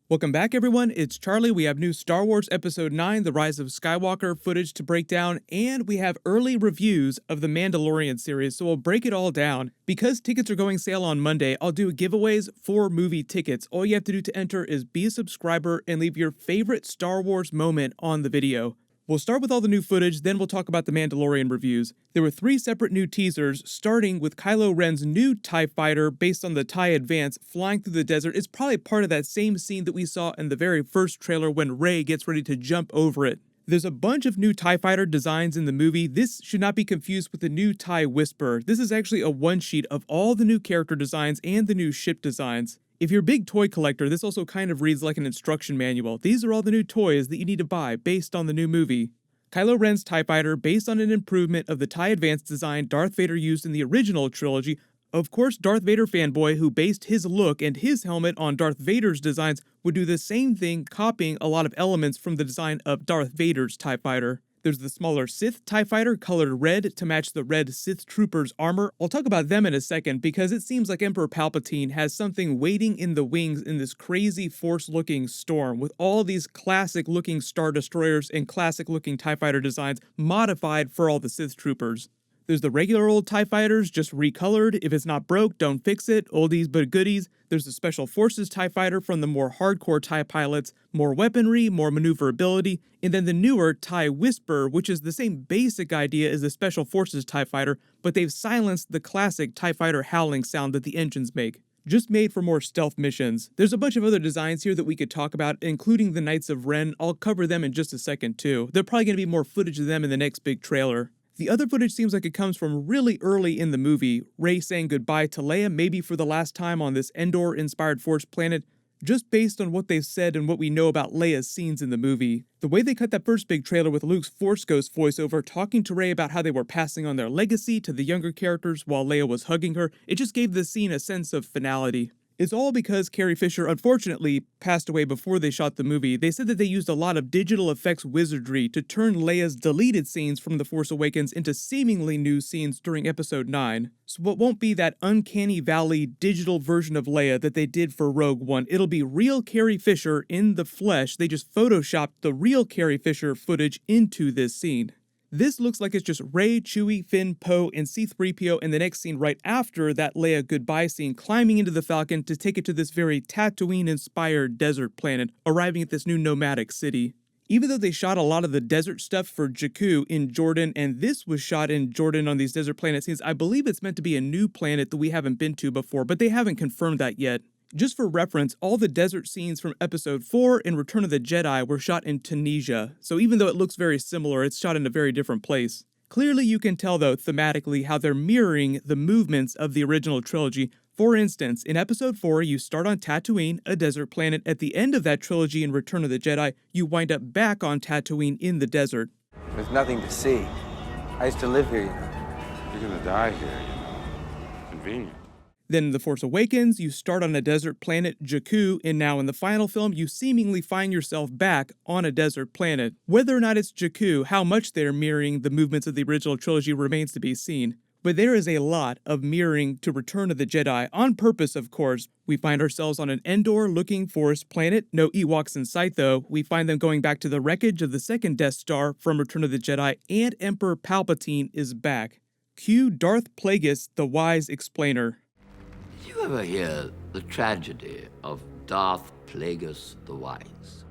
Welcome back, everyone. It's Charlie. We have new Star Wars Episode 9, The Rise of Skywalker footage to break down, and we have early reviews of the Mandalorian series, so we'll break it all down. Because tickets are going sale on Monday, I'll do giveaways for movie tickets. All you have to do to enter is be a subscriber and leave your favorite Star Wars moment on the video. We'll start with all the new footage, then we'll talk about the Mandalorian reviews. There were 3 separate new teasers, starting with Kylo Ren's new TIE fighter based on the TIE Advance flying through the desert. It's probably part of that same scene that we saw in the very first trailer when Rey gets ready to jump over it. There's a bunch of new TIE fighter designs in the movie. This should not be confused with the new TIE Whisper. This is actually a one-sheet of all the new character designs and the new ship designs. If you're a big toy collector, this also kind of reads like an instruction manual. These are all the new toys that you need to buy based on the new movie. Kylo Ren's TIE fighter, based on an improvement of the TIE Advance design Darth Vader used in the original trilogy. Of course, Darth Vader fanboy who based his look and his helmet on Darth Vader's designs would do the same thing, copying a lot of elements from the design of Darth Vader's TIE fighter. There's the smaller Sith TIE fighter colored red to match the red Sith Troopers armor. I'll talk about them in a second because it seems like Emperor Palpatine has something waiting in the wings in this crazy Force-looking storm with all these classic-looking Star Destroyers and classic-looking TIE fighter designs modified for all the Sith Troopers. There's the regular old TIE fighters, just recolored. If it's not broke, don't fix it. Oldies but goodies. There's the Special Forces TIE fighter from the more hardcore TIE pilots, more weaponry, more maneuverability, and then the newer TIE Whisper, which is the same basic idea as the Special Forces TIE fighter, but they've silenced the classic TIE fighter howling sound that the engines make. Just made for more stealth missions. There's a bunch of other designs here that we could talk about, including the Knights of Ren. I'll cover them in just a second too. There's probably going to be more footage of them in the next big trailer. The other footage seems like it comes from really early in the movie, Rey saying goodbye to Leia, maybe for the last time on this Endor-inspired Force planet, just based on what they've said and what we know about Leia's scenes in the movie. The way they cut that first big trailer with Luke's Force Ghost voiceover talking to Rey about how they were passing on their legacy to the younger characters while Leia was hugging her, it just gave the scene a sense of finality. It's all because Carrie Fisher unfortunately passed away before they shot the movie. They said that they used a lot of digital effects wizardry to turn Leia's deleted scenes from The Force Awakens into seemingly new scenes during Episode 9. So it won't be that uncanny valley digital version of Leia that they did for Rogue One. It'll be real Carrie Fisher in the flesh. They just photoshopped the real Carrie Fisher footage into this scene. This looks like it's just Rey, Chewie, Finn, Poe, and C-3PO in the next scene right after that Leia goodbye scene climbing into the Falcon to take it to this very Tatooine-inspired desert planet, arriving at this new nomadic city. Even though they shot a lot of the desert stuff for Jakku in Jordan, and this was shot in Jordan on these desert planet scenes, I believe it's meant to be a new planet that we haven't been to before, but they haven't confirmed that yet. Just for reference, all the desert scenes from Episode 4 and Return of the Jedi were shot in Tunisia, so even though it looks very similar, it's shot in a very different place. Clearly you can tell though, thematically, how they're mirroring the movements of the original trilogy. For instance, in Episode 4, you start on Tatooine, a desert planet. At the end of that trilogy in Return of the Jedi, you wind up back on Tatooine in the desert. There's nothing to see. I used to live here, you know. You're gonna die here, you know. Convenient. Then in The Force Awakens, you start on a desert planet, Jakku, and now in the final film, you seemingly find yourself back on a desert planet. Whether or not it's Jakku, how much they're mirroring the movements of the original trilogy remains to be seen. But there is a lot of mirroring to Return of the Jedi, on purpose of course. We find ourselves on an Endor-looking forest planet, no Ewoks in sight though. We find them going back to the wreckage of the second Death Star from Return of the Jedi, and Emperor Palpatine is back. Cue Darth Plagueis, the wise explainer. Did you ever hear the tragedy of Darth Plagueis the Wise?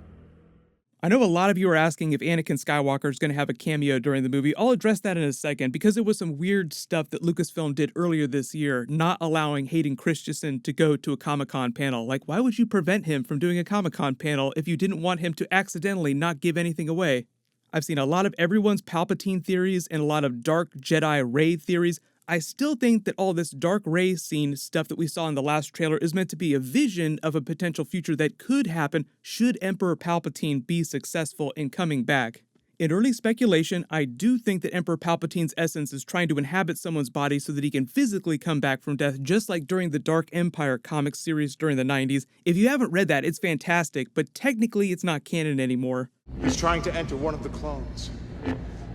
I know a lot of you are asking if Anakin Skywalker is going to have a cameo during the movie. I'll address that in a second because it was some weird stuff that Lucasfilm did earlier this year, not allowing Hayden Christensen to go to a Comic-Con panel. Like, why would you prevent him from doing a Comic-Con panel if you didn't want him to accidentally not give anything away? I've seen a lot of everyone's Palpatine theories and a lot of Dark Jedi Rey theories. I still think that all this Dark Rey scene stuff that we saw in the last trailer is meant to be a vision of a potential future that could happen should Emperor Palpatine be successful in coming back. In early speculation, I do think that Emperor Palpatine's essence is trying to inhabit someone's body so that he can physically come back from death, just like during the Dark Empire comic series during the 90s. If you haven't read that, it's fantastic, but technically it's not canon anymore. He's trying to enter one of the clones.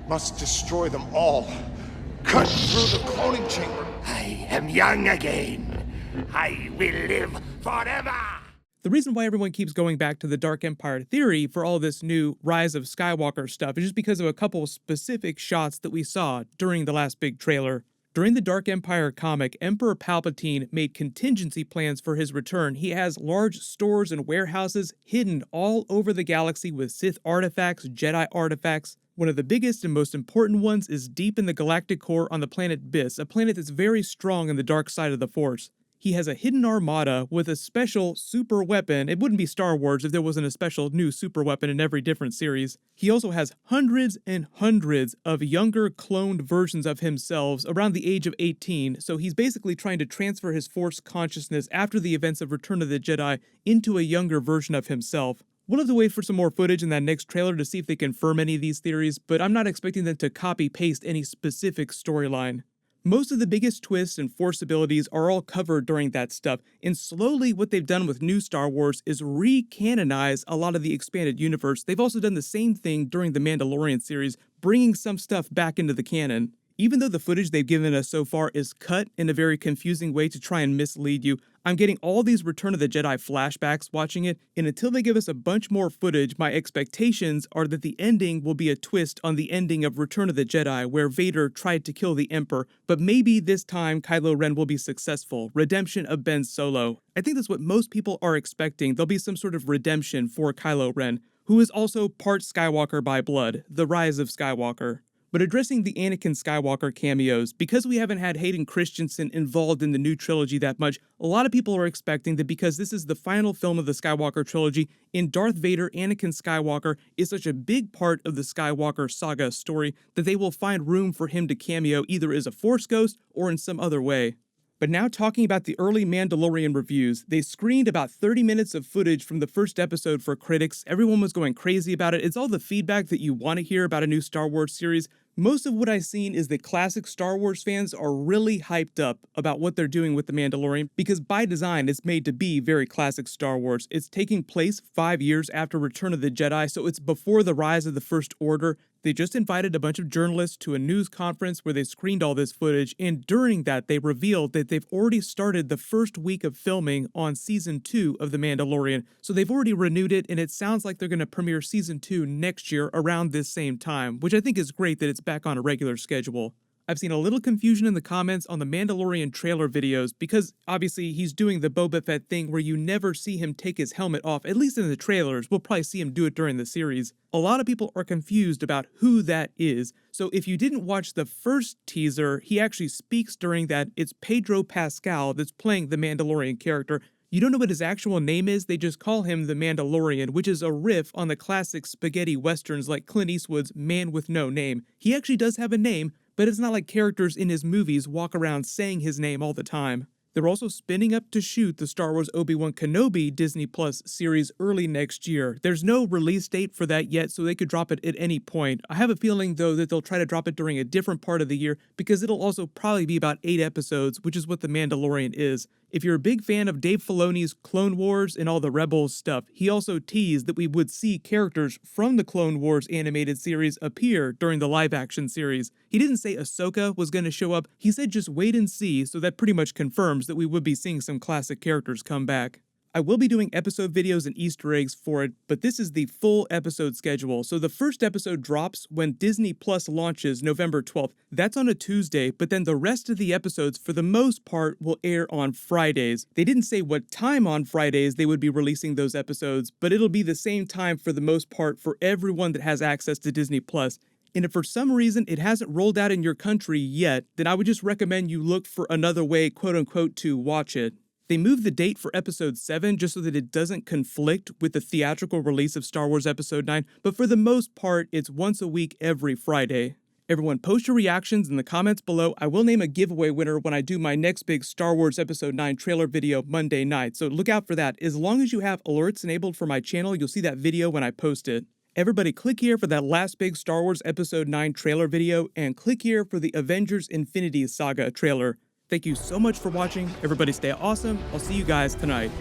Must destroy them all. Cut through the cloning chamber. I am young again. I will live forever. The reason why everyone keeps going back to the Dark Empire theory for all this new Rise of Skywalker stuff is just because of a couple specific shots that we saw during the last big trailer. During the Dark Empire comic, Emperor Palpatine made contingency plans for his return. He has large stores and warehouses hidden all over the galaxy with Sith artifacts, Jedi artifacts. One of the biggest and most important ones is deep in the galactic core on the planet Biss, a planet that's very strong in the dark side of the Force. He has a hidden armada with a special super weapon. It wouldn't be Star Wars if there wasn't a special new super weapon in every different series. He also has hundreds and hundreds of younger cloned versions of himself around the age of 18, so he's basically trying to transfer his Force consciousness after the events of Return of the Jedi into a younger version of himself. We'll have to wait for some more footage in that next trailer to see if they confirm any of these theories, but I'm not expecting them to copy-paste any specific storyline. Most of the biggest twists and Force abilities are all covered during that stuff, and slowly what they've done with new Star Wars is re-canonize a lot of the expanded universe. They've also done the same thing during the Mandalorian series, bringing some stuff back into the canon. Even though the footage they've given us so far is cut in a very confusing way to try and mislead you, I'm getting all these Return of the Jedi flashbacks watching it, and until they give us a bunch more footage, my expectations are that the ending will be a twist on the ending of Return of the Jedi, where Vader tried to kill the Emperor, but maybe this time Kylo Ren will be successful. Redemption of Ben Solo. I think that's what most people are expecting. There'll be some sort of redemption for Kylo Ren, who is also part Skywalker by blood, the Rise of Skywalker. But addressing the Anakin Skywalker cameos, because we haven't had Hayden Christensen involved in the new trilogy that much, a lot of people are expecting that because this is the final film of the Skywalker trilogy, and Darth Vader, Anakin Skywalker, is such a big part of the Skywalker saga story that they will find room for him to cameo either as a Force ghost or in some other way. But now talking about the early Mandalorian reviews, they screened about 30 minutes of footage from the first episode for critics. Everyone was going crazy about it. It's all the feedback that you want to hear about a new Star Wars series. Most of what I've seen is that classic Star Wars fans are really hyped up about what they're doing with The Mandalorian because by design it's made to be very classic Star Wars. It's taking place 5 years after Return of the Jedi, so it's before the rise of the First Order. They just invited a bunch of journalists to a news conference where they screened all this footage, and during that they revealed that they've already started the first week of filming on Season 2 of The Mandalorian. So they've already renewed it, and it sounds like they're going to premiere Season 2 next year around this same time, which I think is great that it's back on a regular schedule. I've seen a little confusion in the comments on the Mandalorian trailer videos because obviously he's doing the Boba Fett thing where you never see him take his helmet off, at least in the trailers. We'll probably see him do it during the series. A lot of people are confused about who that is, so if you didn't watch the first teaser, he actually speaks during that. It's Pedro Pascal that's playing the Mandalorian character. You don't know what his actual name is, they just call him the Mandalorian, which is a riff on the classic spaghetti westerns like Clint Eastwood's Man with No Name. He actually does have a name, but it's not like characters in his movies walk around saying his name all the time. They're also spinning up to shoot the Star Wars Obi-Wan Kenobi Disney Plus series early next year. There's no release date for that yet, so they could drop it at any point. I have a feeling, though, that they'll try to drop it during a different part of the year because it'll also probably be about 8 episodes, which is what The Mandalorian is. If you're a big fan of Dave Filoni's Clone Wars and all the Rebels stuff, he also teased that we would see characters from the Clone Wars animated series appear during the live-action series. He didn't say Ahsoka was going to show up, he said just wait and see, so that pretty much confirms that we would be seeing some classic characters come back. I will be doing episode videos and Easter eggs for it, but this is the full episode schedule. So the first episode drops when Disney Plus launches November 12th. That's on a Tuesday, but then the rest of the episodes, for the most part, will air on Fridays. They didn't say what time on Fridays they would be releasing those episodes, but it'll be the same time for the most part for everyone that has access to Disney Plus. And if for some reason it hasn't rolled out in your country yet, then I would just recommend you look for another way, quote-unquote, to watch it. They moved the date for Episode 7 just so that it doesn't conflict with the theatrical release of Star Wars Episode 9, but for the most part, it's once a week every Friday. Everyone post your reactions in the comments below. I will name a giveaway winner when I do my next big Star Wars Episode 9 trailer video Monday night, so look out for that. As long as you have alerts enabled for my channel, you'll see that video when I post it. Everybody click here for that last big Star Wars Episode 9 trailer video, and click here for the Avengers Infinity Saga trailer. Thank you so much for watching. Everybody stay awesome. I'll see you guys tonight.